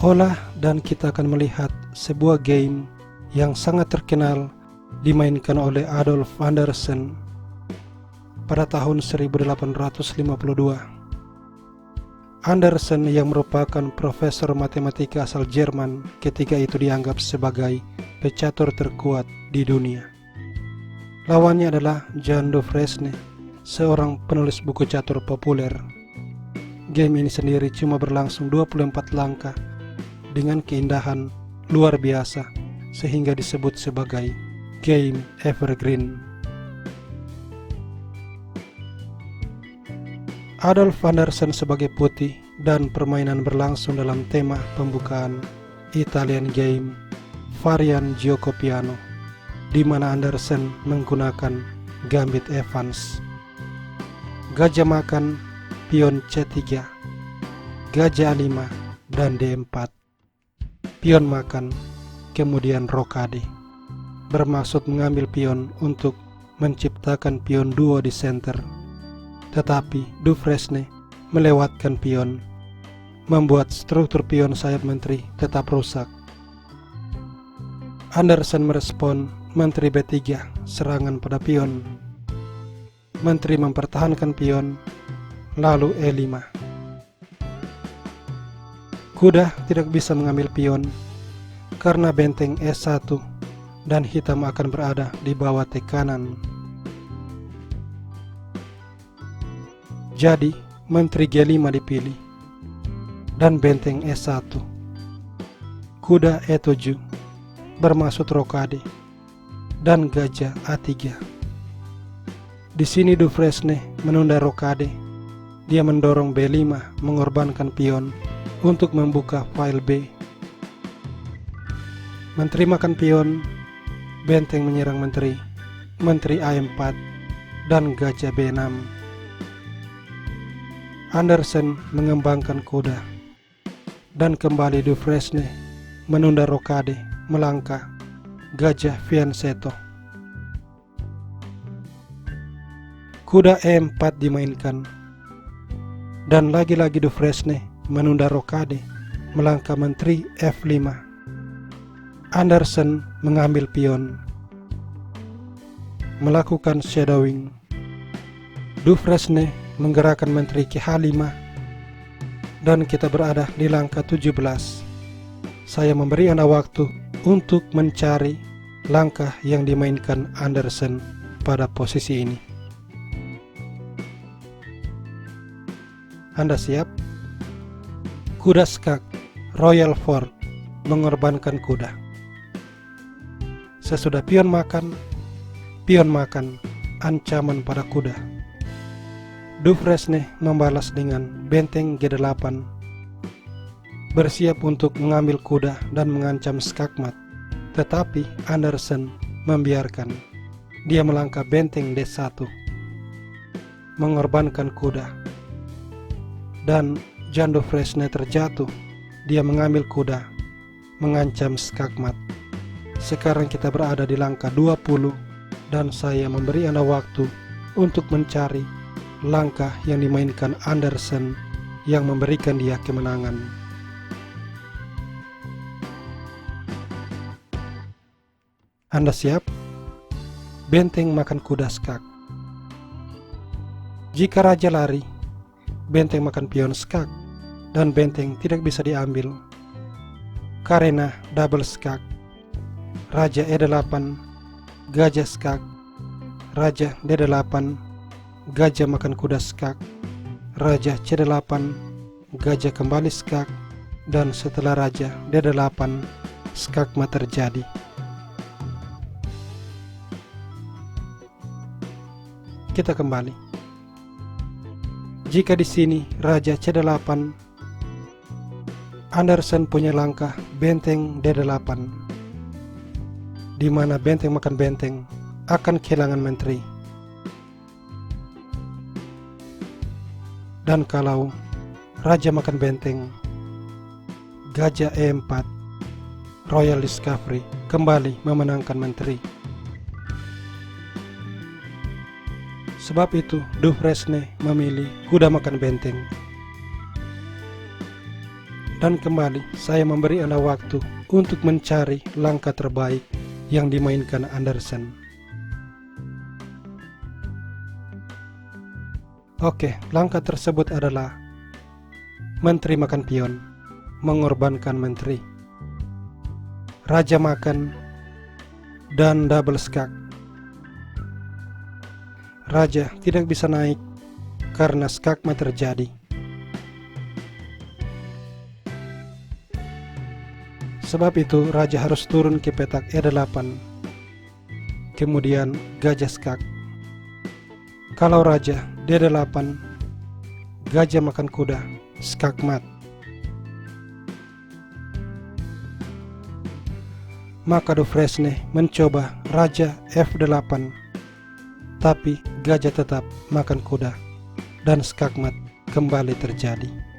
Olah dan kita akan melihat sebuah game yang sangat terkenal dimainkan oleh Adolf Anderssen pada tahun 1852. Andersen yang merupakan profesor matematika asal Jerman ketika itu dianggap sebagai pecatur terkuat di dunia. Lawannya adalah Jean Dufresne, seorang penulis buku catur populer. Game ini sendiri cuma berlangsung 24 langkah dengan keindahan luar biasa sehingga disebut sebagai game evergreen. Adolf Anderssen sebagai putih dan permainan berlangsung dalam tema pembukaan Italian game varian Gioco Piano, di mana Anderssen menggunakan gambit Evans. Gajah makan, pion C3, gajah A5 dan D4. Pion makan, kemudian rokade, bermaksud mengambil pion untuk menciptakan pion duo di center. Tetapi Dufresne melewatkan pion, membuat struktur pion sayap menteri tetap rusak. Andersen merespon menteri B3 serangan pada pion. Menteri mempertahankan pion, lalu E5. Kuda tidak bisa mengambil pion karena benteng E1 dan hitam akan berada di bawah tekanan. Jadi, menteri G5 dipilih dan benteng E1. Kuda E7 bermaksud rokade dan gajah A3. Di sini Dufresne menunda rokade. Dia mendorong B5 mengorbankan pion untuk membuka file B. Menteri makan pion, benteng menyerang menteri A4 dan gajah B6. Andersen mengembangkan kuda dan kembali Dufresne menunda rokade melangkah gajah fianchetto. Kuda E4 dimainkan dan lagi-lagi Dufresne menunda rokade melangkah menteri F5. Andersen mengambil pion, melakukan shadowing. Dufresne menggerakkan menteri ke H5 dan kita berada di langkah 17. Saya memberi Anda waktu untuk mencari langkah yang dimainkan Andersen pada posisi ini. Anda siap? Kuda skak, Royal Ford, mengorbankan kuda. Sesudah pion makan, ancaman pada kuda. Dufresne membalas dengan benteng G8, bersiap untuk mengambil kuda dan mengancam skakmat. Tetapi Andersen membiarkan. Dia melangkah benteng D1, mengorbankan kuda. Dan Jean Dufresne terjatuh. Dia mengambil kuda, mengancam skakmat. Sekarang kita berada di langkah 20 dan saya memberi Anda waktu untuk mencari langkah yang dimainkan Andersen yang memberikan dia kemenangan. Anda siap? Benteng makan kuda skak. Jika raja lari, benteng makan pion skak dan benteng tidak bisa diambil karena double skak. Raja E8, gajah skak, raja D8, gajah makan kuda skak, raja C8, gajah kembali skak, dan setelah raja D8, skakmat terjadi. Kita kembali. Jika di sini raja C8, Andersen punya langkah benteng D8, di mana benteng makan benteng akan kehilangan menteri. Dan kalau raja makan benteng, gajah E4, Royal Discovery kembali memenangkan menteri. Sebab itu Dufresne memilih kuda makan benteng. Dan kembali saya memberi Anda waktu untuk mencari langkah terbaik yang dimainkan Andersen. Oke, langkah tersebut adalah menteri makan pion, mengorbankan menteri, raja makan, dan double skak. Raja tidak bisa naik karena skakmat terjadi. Sebab itu raja harus turun ke petak E8, kemudian gajah skak. Kalau raja D8, gajah makan kuda, skakmat. Maka Dufresne mencoba raja F8, tapi gajah tetap makan kuda dan skakmat kembali terjadi.